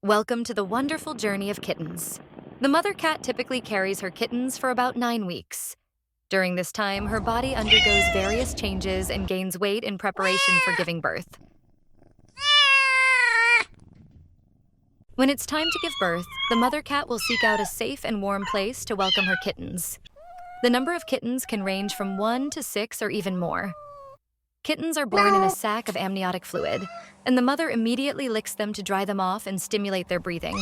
Welcome to the wonderful journey of kittens. The mother cat typically carries her kittens for about 9 weeks. During this time, her body undergoes various changes and gains weight in preparation for giving birth. When it's time to give birth, the mother cat will seek out a safe and warm place to welcome her kittens. The number of kittens can range from 1 to 6 or even more. Kittens are born in a sac of amniotic fluid, and the mother immediately licks them to dry them off and stimulate their breathing.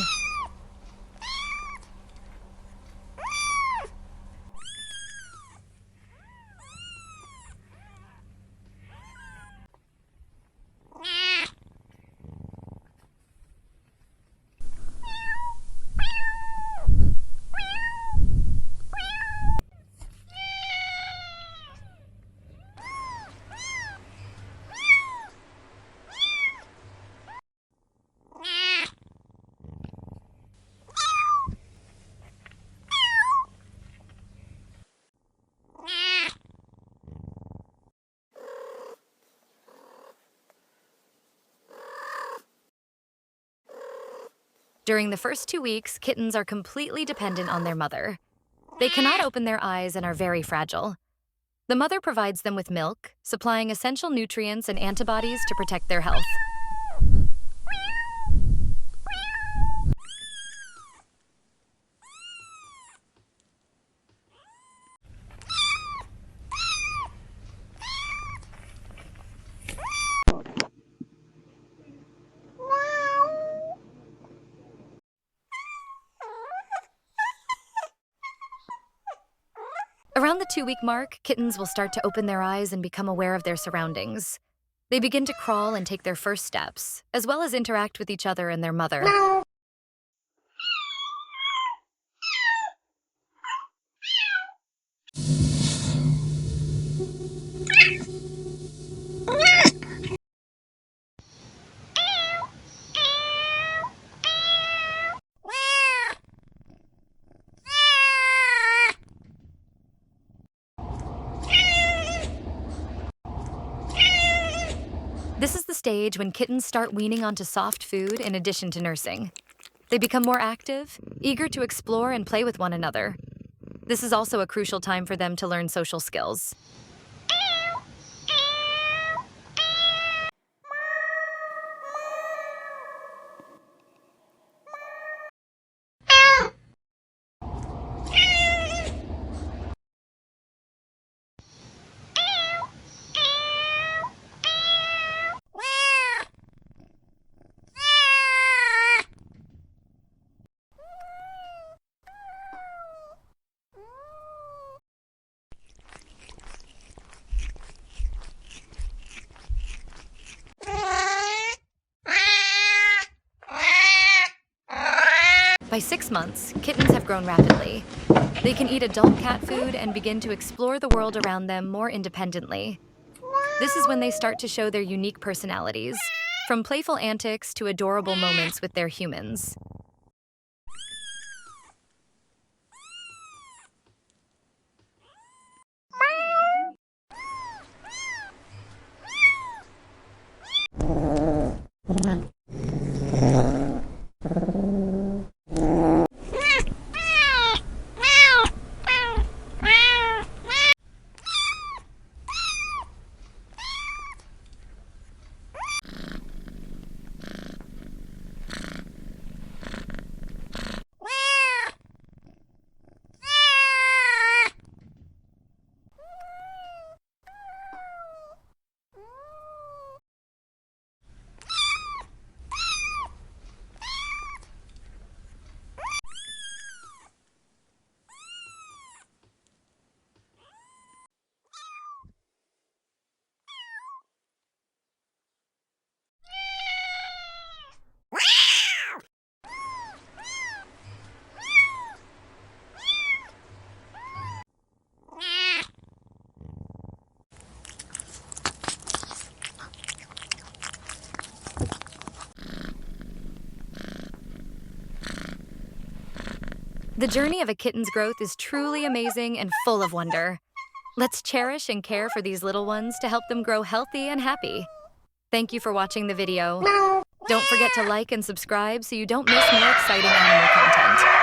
During the first 2 weeks, kittens are completely dependent on their mother. They cannot open their eyes and are very fragile. The mother provides them with milk, supplying essential nutrients and antibodies to protect their health. Around the 2-week mark, kittens will start to open their eyes and become aware of their surroundings. They begin to crawl and take their first steps, as well as interact with each other and their mother. This is the stage when kittens start weaning onto soft food in addition to nursing. They become more active, eager to explore and play with one another. This is also a crucial time for them to learn social skills. By 6 months, kittens have grown rapidly. They can eat adult cat food and begin to explore the world around them more independently. This is when they start to show their unique personalities, from playful antics to adorable moments with their humans. The journey of a kitten's growth is truly amazing and full of wonder. Let's cherish and care for these little ones to help them grow healthy and happy. Thank you for watching the video. Don't forget to like and subscribe so you don't miss more exciting animal content.